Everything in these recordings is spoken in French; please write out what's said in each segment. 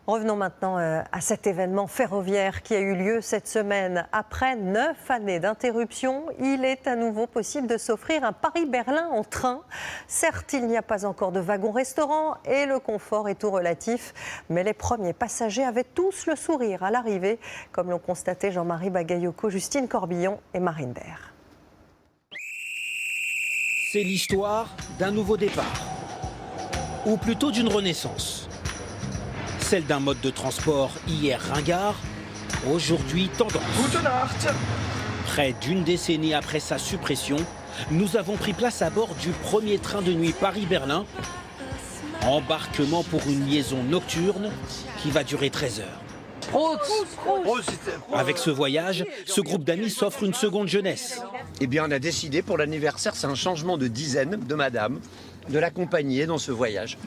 Revenons maintenant à cet événement ferroviaire qui a eu lieu cette semaine. Après 9 années d'interruption, il est à nouveau possible de s'offrir un Paris-Berlin en train. Certes, il n'y a pas encore de wagon-restaurant et le confort est tout relatif, mais les premiers passagers avaient tous le sourire à l'arrivée, comme l'ont constaté Jean-Marie Bagayoko, Justine Corbillon et Marine Baird. C'est l'histoire d'un nouveau départ, ou plutôt d'une renaissance. Celle d'un mode de transport hier ringard, aujourd'hui tendance. Près d'une décennie après sa suppression, nous avons pris place à bord du premier train de nuit Paris-Berlin. Embarquement pour une liaison nocturne qui va durer 13 heures. Avec ce voyage, ce groupe d'amis s'offre une seconde jeunesse. Eh bien, on a décidé pour l'anniversaire, c'est un changement de dizaine de madame, de l'accompagner dans ce voyage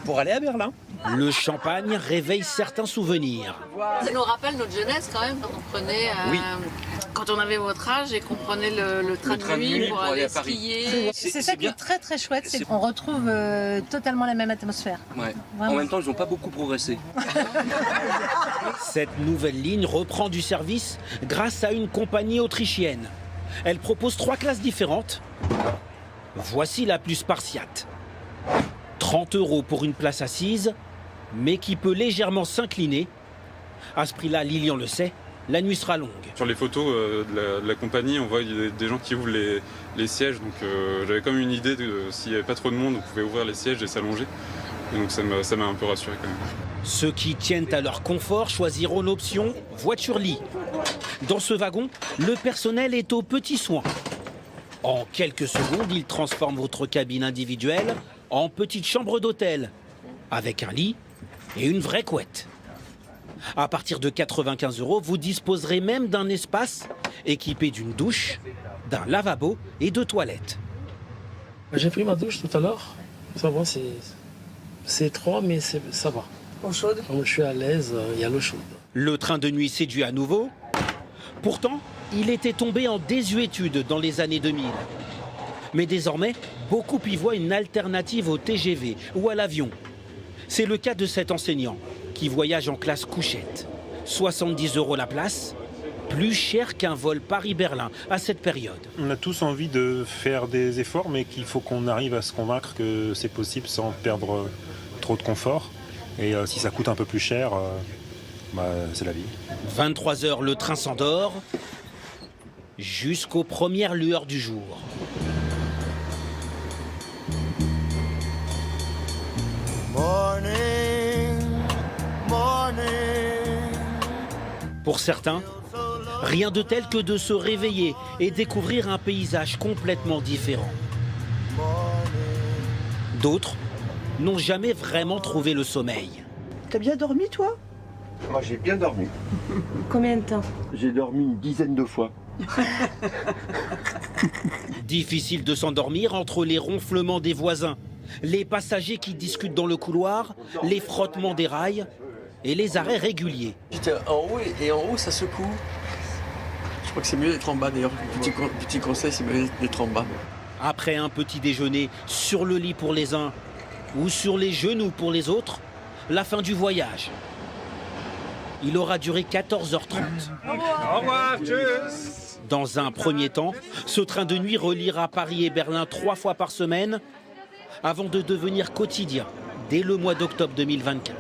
pour aller à Berlin. Le champagne réveille certains souvenirs. Ça nous rappelle notre jeunesse quand même, quand on prenait, quand on avait votre âge et qu'on prenait le train de nuit pour aller skier. C'est ça qui est très très chouette, c'est qu'on retrouve totalement la même atmosphère. Ouais. En même temps, ils n'ont pas beaucoup progressé. Cette nouvelle ligne reprend du service grâce à une compagnie autrichienne. Elle propose 3 classes différentes. Voici la plus spartiate. 30 € pour une place assise, mais qui peut légèrement s'incliner. À ce prix-là, Lilian le sait, la nuit sera longue. Sur les photos de la compagnie, on voit des gens qui ouvrent les sièges. Donc j'avais comme une idée de s'il n'y avait pas trop de monde, on pouvait ouvrir les sièges et s'allonger. Et donc ça m'a un peu rassuré quand même. Ceux qui tiennent à leur confort choisiront l'option voiture-lit. Dans ce wagon, le personnel est aux petits soins. En quelques secondes, il transforme votre cabine individuelle en petite chambre d'hôtel, avec un lit et une vraie couette. À partir de 95 €, vous disposerez même d'un espace équipé d'une douche, d'un lavabo et de toilettes. J'ai pris ma douche tout à l'heure. Ça va, c'est étroit, mais ça va. Eau chaude. Comme je suis à l'aise, il y a l'eau chaude. Le train de nuit séduit à nouveau. Pourtant, il était tombé en désuétude dans les années 2000. Mais désormais, beaucoup y voient une alternative au TGV ou à l'avion. C'est le cas de cet enseignant qui voyage en classe couchette. 70 € la place, plus cher qu'un vol Paris-Berlin à cette période. On a tous envie de faire des efforts, mais qu'il faut qu'on arrive à se convaincre que c'est possible sans perdre trop de confort. Et si ça coûte un peu plus cher, c'est la vie. 23 h, le train s'endort jusqu'aux premières lueurs du jour. Pour certains, rien de tel que de se réveiller et découvrir un paysage complètement différent. D'autres n'ont jamais vraiment trouvé le sommeil. T'as bien dormi, toi? Moi, j'ai bien dormi. Combien de temps? J'ai dormi une dizaine de fois. Difficile de s'endormir entre les ronflements des voisins, les passagers qui discutent dans le couloir, les frottements des rails et les arrêts réguliers. J'étais en haut et en haut, ça secoue. Je crois que c'est mieux d'être en bas d'ailleurs. Petit conseil, c'est mieux d'être en bas. Après un petit déjeuner sur le lit pour les uns ou sur les genoux pour les autres, la fin du voyage. Il aura duré 14 h 30. Au revoir, Dans un premier temps, ce train de nuit reliera Paris et Berlin 3 fois par semaine avant de devenir quotidien dès le mois d'octobre 2024.